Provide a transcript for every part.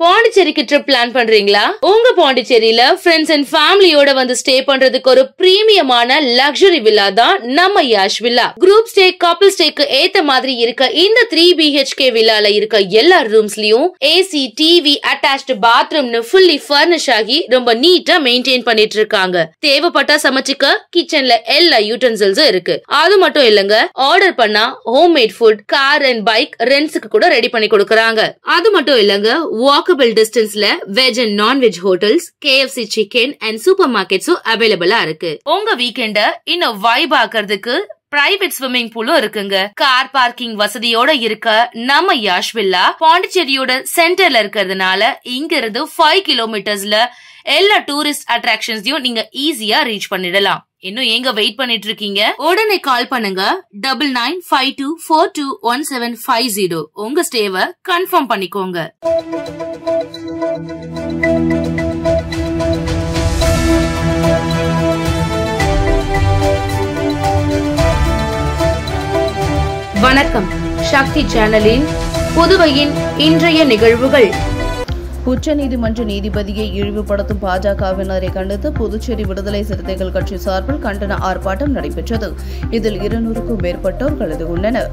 பாண்டிச்சேரிக்கு trip plan பண்றீங்களா? உங்க பாண்டிச்சேரியில ஃப்ரெண்ட்ஸ் அண்ட் ஃபேமிலியோட வந்து ஸ்டே பண்றதுக்கு ஒரு பிரீமியமான லக்ஸரி வில்லா தான் நம்ம Yash villa. Group stay, couple ஸ்டேக்கு ஏத்த மாதிரி இருக்க இந்த 3 BHK வில்லால இருக்க எல்லா ரூம்ஸ்லயும் ஏசி, டிவி, அட்டாச்ட் பாத்ரூம்னு ஃபுல்லி ஃபர்னிஷ் ஆகி ரொம்ப நீட்டா மெயின்டைன் பண்ணிட்டு இருக்காங்க. தேவைப்பட்டா சமைச்சுக்க கிச்சன்ல எல்லா யூட்டன்சில்ஸும் இருக்கு. அது மட்டும் இல்லங்க, ஆர்டர் பண்ணா home made food, car and bike ரெண்ட்ஸ்க்கு கூட ரெடி பண்ணி கொடுக்கறாங்க. அது மட்டும் இல்லங்க, வாக்கபிள் டிஸ்டன்ஸ்ல veg and non veg hotels, KFC chicken and super மார்க்கெட்ஸும் அவைலபிளா இருக்கு. உங்க வீக்கெண்ட இன்னும் வைப் ஆக்குறதுக்கு பிரைவேட் ஸ்விம்மிங் பூலும் இருக்குங்க. கார் பார்க்கிங் வசதியோட இருக்க நம்ம யாஷ் வில்லா பாண்டிச்சேரியோட சென்டர்ல இருக்கிறதுனால இங்க இருந்து 5 கிலோமீட்டர்ஸ்ல எல்லா டூரிஸ்ட் அட்ராக்ஷன்ஸையும் நீங்க ஈஸியா ரீச் பண்ணிடலாம். இன்னும் எங்க வெயிட் பண்ணிட்டு இருக்கீங்க? உடனே கால் பண்ணுங்க 9952421750. உங்க ஸ்டேவை கன்ஃபார்ம் பண்ணிக்கோங்க. வணக்கம். சக்தி சேனலின் புதுவையின் இன்றைய நிகழ்வுகள். உச்சநீதிமன்ற நீதிபதியை இழிவுபடுத்தும் பாஜகவினரை கண்டித்து புதுச்சேரி விடுதலை சிறுத்தைகள் கட்சி சார்பில் கண்டன ஆர்ப்பாட்டம் நடைபெற்றது. இதில் 200க்கும் மேற்பட்டோர் கலந்து கொண்டனர்.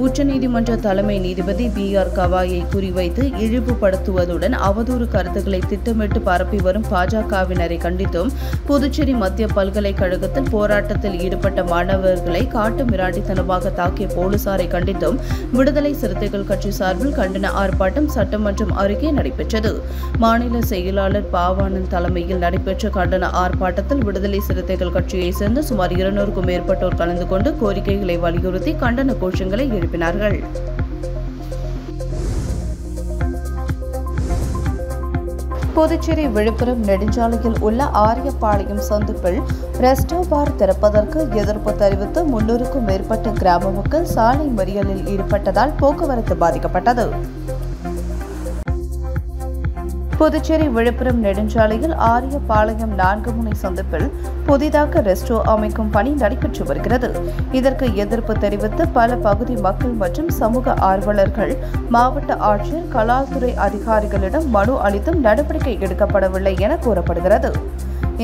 உச்சநீதிமன்ற தலைமை நீதிபதி BR கவாயை குறிவைத்து இழிவுபடுத்துவதுடன் அவதூறு கருத்துக்களை திட்டமிட்டு பரப்பி வரும் பாஜகவினரை கண்டித்தும் புதுச்சேரி மத்திய பல்கலைக்கழகத்தில் போராட்டத்தில் ஈடுபட்ட மாணவர்களை காட்டு மிராண்டித்தனமாக தாக்கிய போலீசாரை கண்டித்தும் விடுதலை சிறுத்தைகள் கட்சி சார்பில் கண்டன ஆர்ப்பாட்டம் சட்டமன்றம் அருகே நடைபெற்றது. மாநில செயலாளர் பாவானந்த் தலைமையில் நடைபெற்ற கண்டன ஆர்ப்பாட்டத்தில் விடுதலை சிறுத்தைகள் கட்சியைச் சேர்ந்த சுமார் 200க்கும் மேற்பட்டோர் கலந்து கொண்டு கோரிக்கைகளை வலியுறுத்தி கண்டன கோஷங்களை எழுப்பினார்கள். புதுச்சேரி விழுப்புரம் நெடுஞ்சாலையில் உள்ள ஆரியபாளையம் சந்திப்பில் ரெஸ்டோ பார் திறப்பதற்கு எதிர்ப்பு தெரிவித்து 300க்கும் மேற்பட்ட கிராம மக்கள் சாலை மறியலில் ஈடுபட்டதால் போக்குவரத்து பாதிக்கப்பட்டது. புதுச்சேரி விழுப்புரம் நெடுஞ்சாலையில் ஆரியபாளையம் 4 முனை சந்திப்பில் புதிதாக ரெஸ்டோ அமைக்கும் பணி நடைபெற்று வருகிறது. இதற்கு எதிர்ப்பு தெரிவித்து பல பகுதி மக்கள் மற்றும் சமூக ஆர்வலர்கள் மாவட்ட ஆட்சியர், கலால்துறை அதிகாரிகளிடம் மனு அளித்தும் நடவடிக்கை எடுக்கப்படவில்லை என கூறப்படுகிறது.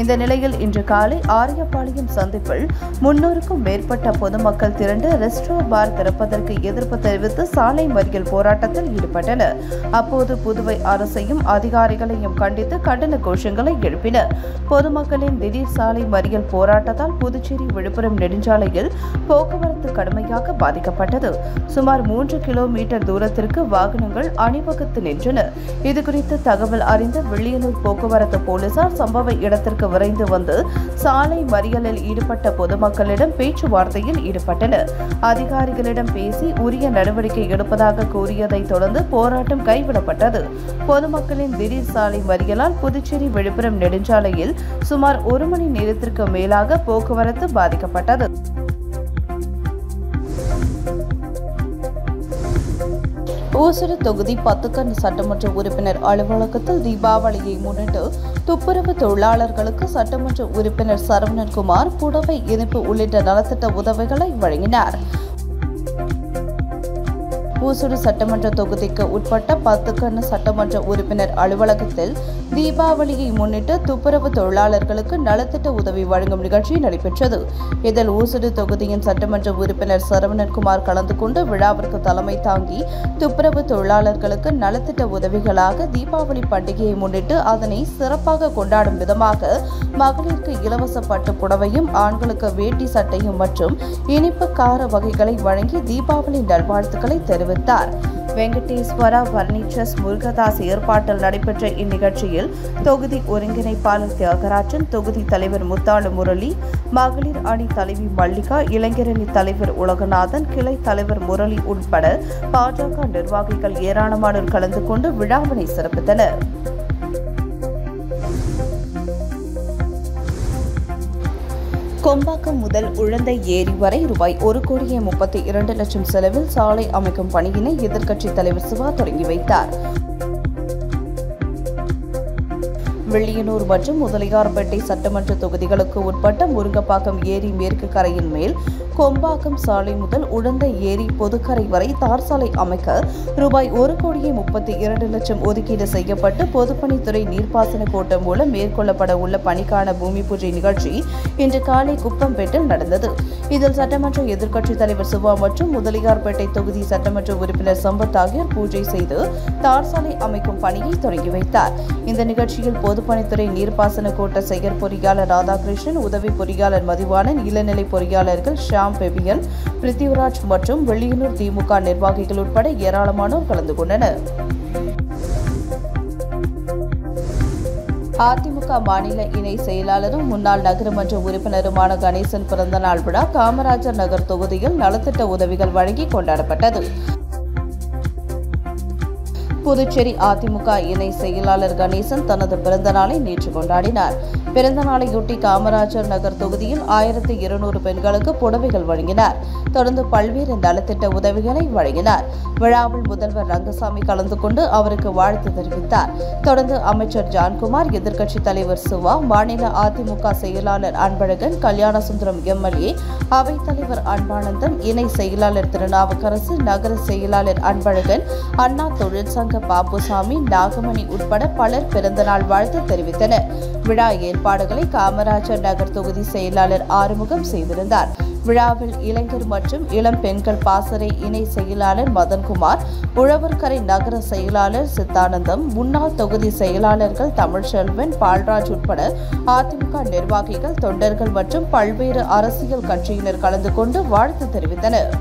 இந்த நிலையில் இன்று காலை ஆரியபாளையம் சந்திப்பில் 300க்கும் மேற்பட்ட பொதுமக்கள் திரண்டு ரெஸ்டோ பார் திறப்பதற்கு எதிர்ப்பு தெரிவித்து சாலை மறியல் போராட்டத்தில் ஈடுபட்டனர். அப்போது புதுவை அரசையும் அதிகாரிகளையும் கண்டித்து கண்டன கோஷங்களை எழுப்பினர். பொதுமக்களின் திடீர் சாலை மறியல் போராட்டத்தால் புதுச்சேரி விழுப்புரம் நெடுஞ்சாலையில் போக்குவரத்து கடுமையாக பாதிக்கப்பட்டது. சுமார் 3 கிலோமீட்டர் தூரத்திற்கு வாகனங்கள் அணிவகுத்து நின்றன. இதுகுறித்து தகவல் அறிந்த வில்லியனூர் போக்குவரத்து போலீசார் சம்பவ இடத்திற்கு விரைந்து வந்து சாலை மறியலில் ஈடுபட்ட பொதுமக்களிடம் பேச்சுவார்த்தையில் ஈடுபட்டனர். அதிகாரிகளிடம் பேசி உரிய நடவடிக்கை எடுப்பதாக கூறியதை தொடர்ந்து போராட்டம் கைவிடப்பட்டது. பொதுமக்களின் திடீர் சாலை மறியலால் புதுச்சேரி விழுப்புரம் நெடுஞ்சாலையில் சுமார் 1 மணி நேரத்திற்கு மேலாக போக்குவரத்து பாதிக்கப்பட்டது. ஊசுடு தொகுதி 10 சட்டமன்ற உறுப்பினர் அலுவலகத்தில் தீபாவளியை முன்னிட்டு துப்புரவு தொழிலாளர்களுக்கு சட்டமன்ற உறுப்பினர் சரவணன்குமார் புடவை, இனிப்பு உள்ளிட்ட நலத்திட்ட உதவிகளை வழங்கினார். ஊசுடு சட்டமன்ற தொகுதிக்கு உட்பட்ட 10 சட்டமன்ற உறுப்பினர் அலுவலகத்தில் தீபாவளியை முன்னிட்டு துப்புரவு தொழிலாளர்களுக்கு நலத்திட்ட உதவி வழங்கும் நிகழ்ச்சி நடைபெற்றது. இதில் ஊசுடு தொகுதியின் சட்டமன்ற உறுப்பினர் சரவணன்குமார் கலந்து கொண்டு விழாவிற்கு தலைமை தாங்கி துப்புரவு தொழிலாளர்களுக்கு நலத்திட்ட உதவிகளாக தீபாவளி பண்டிகையை முன்னிட்டு அதனை சிறப்பாக கொண்டாடும் விதமாக மகளிருக்கு இலவச பட்டு புடவையும், ஆண்களுக்கு வேட்டி சட்டையும் மற்றும் இனிப்பு கார வகைகளை வழங்கி தீபாவளி நல்வாழ்த்துக்களை தெரிவித்தார். வெங்கடேஸ்வரா பர்னிச்சர்ஸ் முருகதாஸ் ஏற்பாட்டில் நடைபெற்ற இந்நிகழ்ச்சியில் தொகுதி ஒருங்கிணைப்பாளர் தியாகராஜன், தொகுதி தலைவர் முத்தாளு முரளி, மகளிர் அணி தலைவி மல்லிகா, இளைஞரணி தலைவர் உலகநாதன், கிளை தலைவர் முரளி உட்பட பாஜக நிர்வாகிகள் ஏராளமானோர் கலந்து கொண்டு விழாவினை சிறப்பித்தனர். கொம்பாக்கம் முதல் உழந்தை ஏரி வரை ரூபாய் 1,32,00,000 செலவில் சாலை அமைக்கும் பணியினை எதிர்க்கட்சித் தலைவர் சிவா தொடங்கி வைத்தார். வில்லியனூர் மற்றும் முதலியார்பேட்டை சட்டமன்ற தொகுதிகளுக்கு உட்பட்ட முருங்கப்பாக்கம் ஏரி மேற்கு கரையின் மேல் கொம்பாக்கம் சாலை முதல் உடந்தை ஏரி பொதுக்கரை வரை தார் சாலை அமைக்க ரூபாய் 1,32,00,000 ஒதுக்கீடு செய்யப்பட்டு பொதுப்பணித்துறை நீர்ப்பாசன கோட்டம் மூலம் மேற்கொள்ளப்பட உள்ள பணிக்கான பூமி பூஜை நிகழ்ச்சி இன்று காலை குப்பம்பேட்டில் நடந்தது. இதில் சட்டமன்ற எதிர்க்கட்சித் தலைவர் சிவா மற்றும் முதலியார்பேட்டை தொகுதி சட்டமன்ற உறுப்பினர் சம்பத் ஆகியோர் பூஜை செய்து தார் சாலை அமைக்கும் பணியை தொடங்கி வைத்தார். இந்த நிகழ்ச்சியில் பொதுப்பணித்துறை நீர்ப்பாசன கோட்ட செயற் பொறியாளர் ராதாகிருஷ்ணன், உதவி பொறியாளர் மதிவாணன், இளநிலை பொறியாளர்கள் ஷாம், பெபியன், பிருத்திவிராஜ் மற்றும் வெளியனூர் திமுக நிர்வாகிகள் உட்பட ஏராளமானோர் கலந்து கொண்டனர். அதிமுக மாநில இணை செயலாளரும் முன்னாள் நகரமன்ற உறுப்பினருமான கணேசன் பிறந்தநாள் விழா காமராஜர் நகர் தொகுதியில் நலத்திட்ட உதவிகள் வழங்கி கொண்டாடப்பட்டது. புதுச்சேரி அதிமுக இணை செயலாளர் கணேசன் தனது பிறந்தநாளை நேற்று கொண்டாடினார். பிறந்தநாளையொட்டி காமராஜர் நகர் தொகுதியில் 1200 பெண்களுக்கு புடவைகள் வழங்கினார். தொடர்ந்து பல்வேறு நலத்திட்ட உதவிகளை வழங்கினார். விழாவில் முதல்வர் ரங்கசாமி கலந்து கொண்டு அவருக்கு வாழ்த்து தெரிவித்தார். தொடர்ந்து அமைச்சர் ஜான்குமார், எதிர்க்கட்சித் தலைவர் சிவா, மாநில அதிமுக செயலாளர் அன்பழகன், கல்யாணசுந்தரம் எம்எல்ஏ, அவைத்தலைவர் அன்பானந்தம், இணை செயலாளர் திருநாவுக்கரசு, நகர செயலாளர் அன்பழகன், அண்ணா தொழிற்சங்க பாப்புசாமி, நாகமணி உட்பட பலர் பிறந்தநாள் வாழ்த்து தெரிவித்தனர். விழா ஏற்பாடுகளை காமராஜர் நகர் தொகுதி செயலாளர் ஆறுமுகம் செய்திருந்தார். விழாவில் இளைஞர் மற்றும் இளம் பெண்கள் பாசறை இணை செயலாளர் மதன்குமார், உழவர்கரை நகர செயலாளர் சித்தானந்தம், முன்னாள் தொகுதி செயலாளர்கள் தமிழ்ச்செல்வன், பால்ராஜ் உட்பட அதிமுக நிர்வாகிகள், தொண்டர்கள் மற்றும் பல்வேறு அரசியல் கட்சியினர் கலந்து கொண்டு வாழ்த்து தெரிவித்தனர்.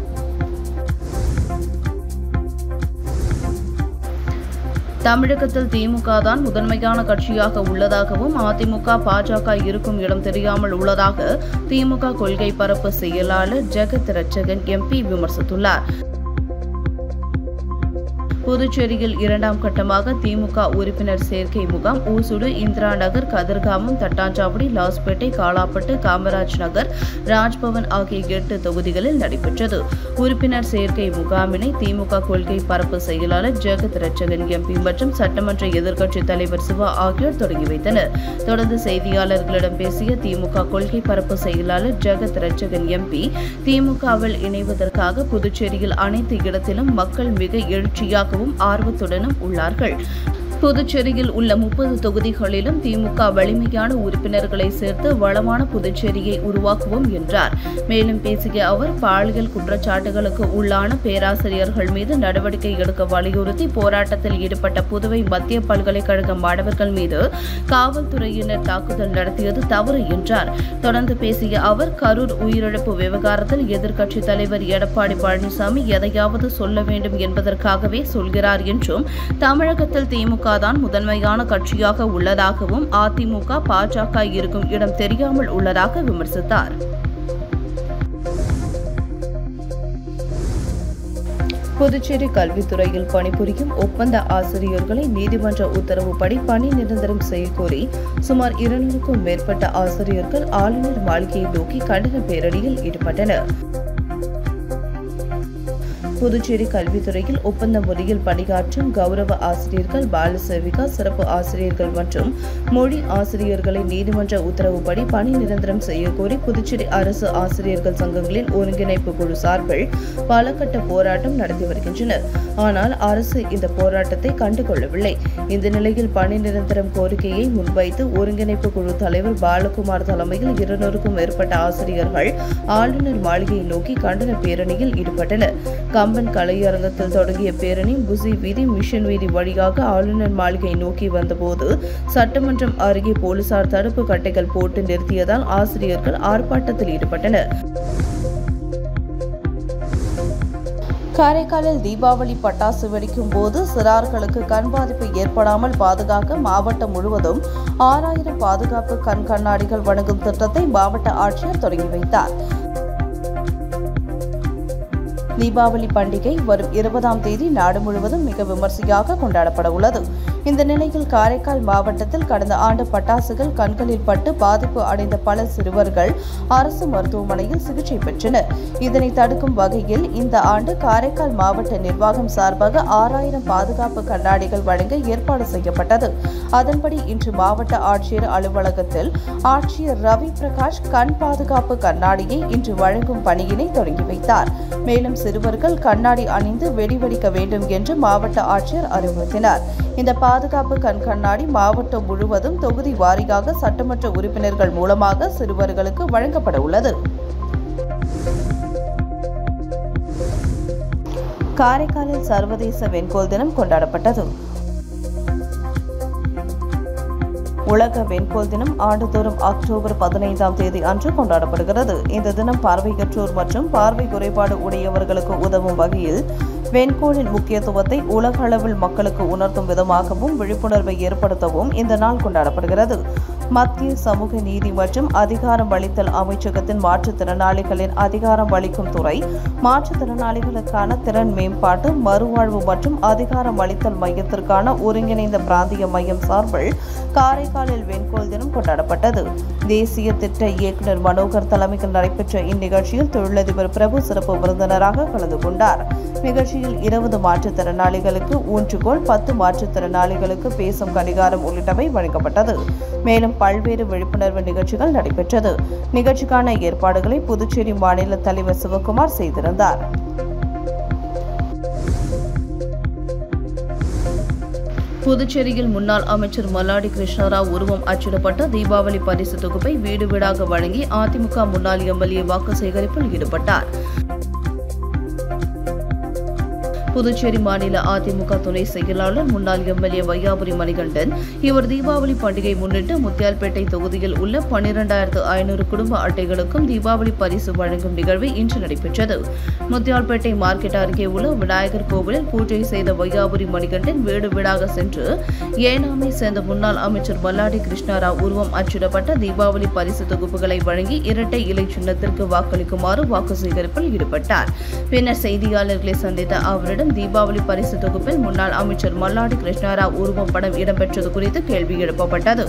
தமிழகத்தில் திமுக தான் முதன்மையான கட்சியாக உள்ளதாகவும் அதிமுக, பாஜக இருக்கும் இடம் தெரியாமல் உள்ளதாக திமுக கொள்கை பரப்பு செயலாளர் ஜெகத் ரட்சகன் எம்பி விமர்சித்துள்ளார். புதுச்சேரியில் 2ஆம் கட்டமாக திமுக உறுப்பினர் சேர்க்கை முகாம் ஊசுடு, இந்திரா நகர், கதிர்காமம், தட்டாஞ்சாவடி, லாஸ்பேட்டை, காலாப்பட்டு, காமராஜ் நகர், ராஜ்பவன் ஆகிய 8 தொகுதிகளில் நடைபெற்றது. உறுப்பினர் சேர்க்கை முகாமினை திமுக கொள்கை பரப்பு செயலாளர் ஜெகத் ரட்சகன் எம்பி மற்றும் சட்டமன்ற எதிர்க்கட்சித் தலைவர் சிவா ஆகியோர் தொடங்கி வைத்தனர். தொடர்ந்து செய்தியாளர்களிடம் பேசிய திமுக கொள்கை பரப்பு செயலாளர் ஜெகத் ரட்சகன் எம்பி, திமுகவில் இணைவதற்காக புதுச்சேரியில் அனைத்து இடத்திலும் மக்கள் மிக எழுச்சியாக ஆர்வத்துடனும் உள்ளார்கள். புதுச்சேரியில் உள்ள 30 தொகுதிகளிலும் திமுக வலிமையான உறுப்பினர்களை சேர்த்து வளமான புதுச்சேரியை உருவாக்குவோம் என்றார். மேலும் பேசிய அவர், பாலியல் குற்றச்சாட்டுகளுக்கு உள்ளான பேராசிரியர்கள் மீது நடவடிக்கை எடுக்க வலியுறுத்தி போராட்டத்தில் ஈடுபட்ட புதுவை மத்திய பல்கலைக்கழக மாணவர்கள் மீது காவல்துறையினர் தாக்குதல் நடத்தியது தவறு என்றார். தொடர்ந்து பேசிய அவர், கரூர் உயிரிழப்பு விவகாரத்தில் எதிர்க்கட்சித் தலைவர் எடப்பாடி பழனிசாமி எதையாவது சொல்ல வேண்டும் என்பதற்காகவே சொல்கிறார் என்றும், தமிழகத்தில் திமுக தான் முதன்மையான கட்சியாக உள்ளதாகவும் அதிமுக, பாஜக இருக்கும் இடம் தெரியாமல் உள்ளதாக விமர்சித்தார். புதுச்சேரி கல்வித்துறையில் பணிபுரியும் ஒப்பந்த ஆசிரியர்களை நீதிமன்ற உத்தரவுப்படி பணி நிரந்தரம் செய்யக்கோரி சுமார் 200க்கும் மேற்பட்ட ஆசிரியர்கள் ஆளுநர் மாளிகையை நோக்கி கண்டன பேரணியில் ஈடுபட்டனர். புதுச்சேரி கல்வித்துறையில் ஒப்பந்த முறையில் பணியாற்றும் கௌரவ ஆசிரியர்கள், பால சேவிகா, சிறப்பு ஆசிரியர்கள் மற்றும் மொழி ஆசிரியர்களை நீதிமன்ற உத்தரவுப்படி பணி நிரந்தரம் செய்யக்கோரி புதுச்சேரி அரசு ஆசிரியர்கள் சங்கங்களின் ஒருங்கிணைப்பு குழு சார்பில் பல கட்ட போராட்டம் நடத்தி வருகின்றனர். ஆனால் அரசு இந்த போராட்டத்தை கண்டுகொள்ளவில்லை. இந்த நிலையில் பணி நிரந்தரம் கோரிக்கையை முன்வைத்து ஒருங்கிணைப்பு குழு தலைவர் பாலகுமார் தலைமையில் 200க்கும் மேற்பட்ட ஆசிரியர்கள் ஆளுநர் மாளிகையை நோக்கி கண்டன பேரணியில் ஈடுபட்டனர். கம்பன் கலையரங்கத்தில் தொடங்கிய பேரணி புசி வீதி, மிஷன் வீதி வழியாக ஆளுநர் மாளிகை நோக்கி வந்தபோது சட்டமன்றம் அருகே போலீசார் தடுப்பு கட்டைகள் போட்டு நிறுத்தியதால் ஆசிரியர்கள் ஆர்ப்பாட்டத்தில் ஈடுபட்டனர். காரைக்காலில் தீபாவளி பட்டாசு வெடிக்கும் போது சிறார்களுக்கு கண் பாதிப்பு ஏற்படாமல் பாதுகாக்க மாவட்டம் முழுவதும் 6000 பாதுகாப்பு கண் கண்ணாடிகள் வழங்கும் திட்டத்தை மாவட்ட ஆட்சியர் தொடங்கி வைத்தார். தீபாவளி பண்டிகை வரும் 20ஆம் தேதி நாடு முழுவதும் மிக விமர்சையாக கொண்டாடப்பட உள்ளது. இந்த நிலையில் காரைக்கால் மாவட்டத்தில் கடந்த ஆண்டு பட்டாசுகள் கண்களில் பட்டு பாதிப்பு அடைந்த பல சிறுவர்கள் அரசு மருத்துவமனையில் சிகிச்சை பெற்றனர். இதனை தடுக்கும் வகையில் இந்த ஆண்டு காரைக்கால் மாவட்ட நிர்வாகம் சார்பாக 6000 பாதுகாப்பு கண்ணாடிகள் வழங்க ஏற்பாடு செய்யப்பட்டது. அதன்படி இன்று மாவட்ட ஆட்சியர் அலுவலகத்தில் ஆட்சியர் ரவி பிரகாஷ் கண் பாதுகாப்பு கண்ணாடியை இன்று வழங்கும் பணியினை தொடங்கி வைத்தார். மேலும் சிறுவர்கள் கண்ணாடி அணிந்து வெடிவெடிக்க வேண்டும் என்று மாவட்ட ஆட்சியர் அறிவுறுத்தினார். இந்த பாதுகாப்பு கண்ணாடி மாவட்டம் முழுவதும் தொகுதி வாரியாக சட்டமன்ற உறுப்பினர்கள் மூலமாக சிறுவர்களுக்கு வழங்கப்பட உள்ளது. காரைக்காலில் சர்வதேச வெண்கோல் தினம் கொண்டாடப்பட்டது. உலக வெண்கோல் தினம் ஆண்டுதோறும் அக்டோபர் 15ஆம் தேதி அன்று கொண்டாடப்படுகிறது. இந்த தினம் பார்வையற்றோர் மற்றும் பார்வை குறைபாடு உடையவர்களுக்கு உதவும் வகையில் வெண்கோலின் முக்கியத்துவத்தை உலக அளவில் மக்களுக்கு உணர்த்தும் விதமாகவும் விழிப்புணர்வை ஏற்படுத்தவும் இந்த நாள் கொண்டாடப்படுகிறது. மத்திய சமூக நீதி மற்றும் அதிகாரம் அளித்தல் அமைச்சகத்தின் மாற்றுத்திறனாளிகளின் அதிகாரம் அளிக்கும் துறை மாற்றுத்திறனாளிகளுக்கான திறன் மேம்பாட்டு மறுவாழ்வு மற்றும் அதிகாரம் அளித்தல் மையத்திற்கான ஒருங்கிணைந்த பிராந்திய மையம் சார்பில் காரைக்காலில் வெண்கோல் தினம் கொண்டாடப்பட்டது. தேசிய திட்ட இயக்குநர் மனோகர் தலைமையில் நடைபெற்ற இந்நிகழ்ச்சியில் தொழிலதிபர் பிரபு சிறப்பு விருந்தினராக கலந்து கொண்டார். நிகழ்ச்சியில் 20 மாற்றுத்திறனாளிகளுக்கு ஊன்றுகோல், 10 மாற்றுத்திறனாளிகளுக்கு பேசும் கடிகாரம் உள்ளிட்டவை வழங்கப்பட்டது. மேலும் பல்வேறு விழிப்புணர்வு நிகழ்ச்சிகள் நடைபெற்றது. நிகழ்ச்சிக்கான ஏற்பாடுகளை புதுச்சேரி மாநில தலைவர் சிவகுமார் செய்திருந்தார். புதுச்சேரியில் முன்னாள் அமைச்சர் மல்லாடி கிருஷ்ணராவ் உருவம் அச்சிடப்பட்ட தீபாவளி பரிசு தொகுப்பை வீடு வீடாக வழங்கி அதிமுக முன்னாள் எம்எல்ஏ வாக்கு சேகரிப்பில் ஈடுபட்டார். புதுச்சேரி மாநில அதிமுக துணை செயலாளர் முன்னாள் எம்எல்ஏ வையாபுரி மணிகண்டன் இவர் தீபாவளி பண்டிகை முன்னிட்டு முத்தியால்பேட்டை தொகுதியில் உள்ள 12500 குடும்ப அட்டைகளுக்கும் தீபாவளி பரிசு வழங்கும் நிகழ்வு இன்று நடைபெற்றது. முத்தியால்பேட்டை மார்க்கெட் அருகே உள்ள விநாயகர் கோவிலில் பூஜை செய்த வையாபுரி மணிகண்டன் வீடு வீடாக சென்று ஏனாமை சேர்ந்த முன்னாள் அமைச்சர் மல்லாடி கிருஷ்ணராவ் உருவம் அச்சிடப்பட்ட தீபாவளி பரிசு தொகுப்புகளை வழங்கி இரட்டை இலை சின்னத்திற்கு வாக்களிக்குமாறு வாக்கு சேகரிப்பில் ஈடுபட்டார். பின்னர் செய்தியாளர்களை சந்தித்த அவரிடம் தீபாவளி பரிசு தொகுப்பில் முன்னாள் அமைச்சர் மல்லாடி கிருஷ்ணராவ் உருவம் படம் இடம்பெற்றது குறித்து கேள்வி எழுப்பப்பட்டது.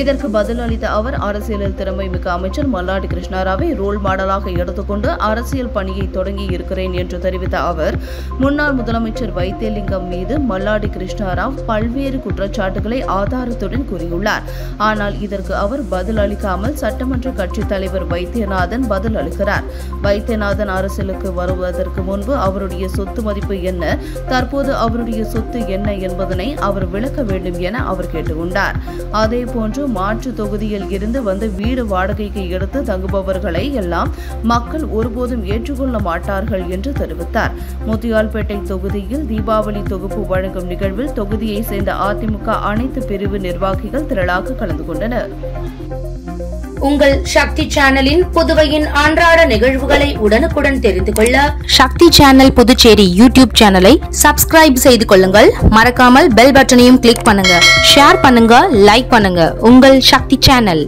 இதற்கு பதில் அளித்த அவர் அரசியலில் திறமை மிக்க அமைச்சர் மல்லாடி கிருஷ்ணராவை ரோல் மாடலாக எடுத்துக்கொண்டு அரசியல் பணியை தொடங்கி இருக்கிறேன் என்று தெரிவித்த அவர் முன்னாள் முதலமைச்சர் வைத்தியலிங்கம் மீது மல்லாடி கிருஷ்ணராவ் பல்வேறு குற்றச்சாட்டுகளை ஆதாரத்துடன் கூறியுள்ளார். ஆனால் இதற்கு அவர் பதில் அளிக்காமல் சட்டமன்ற கட்சித் தலைவர் வைத்தியநாதன் பதில் அளிக்கிறார். வைத்தியநாதன் அரசியலுக்கு வருவதற்கு முன்பு அவருடைய சொத்து மதிப்பு என்ன, தற்போது அவருடைய சொத்து என்ன என்பதனை அவர் விளக்க வேண்டும் என அவர் கேட்டுக்கொண்டார். அதேபோன்று மாற்று தொகுதியில் இருந்து வந்து வீடு வாடகைக்கு எடுத்து தங்குபவர்களை எல்லாம் மக்கள் ஒருபோதும் ஏற்றுக்கொள்ள மாட்டார்கள் என்று தெரிவித்தார். முத்தியால்பேட்டை தொகுதியில் தீபாவளி தொகுப்பு வழங்கும் நிகழ்வில் தொகுதியை சேர்ந்த அதிமுக அனைத்து பிரிவு நிர்வாகிகள் திரளாக கலந்து கொண்டனர். உங்கள் சக்தி சேனலின் புதுவையின் அன்றாட நிகழ்வுகளை உடனுக்குடன் தெரிந்து கொள்ள சக்தி சேனல் புதுச்சேரி யூடியூப் சேனலை சப்ஸ்கிரைப் செய்து கொள்ளுங்கள். மறக்காமல் பெல் பட்டனையும் கிளிக் பண்ணுங்க, ஷேர் பண்ணுங்க, லைக் பண்ணுங்க. உங்கள் சக்தி சேனல்.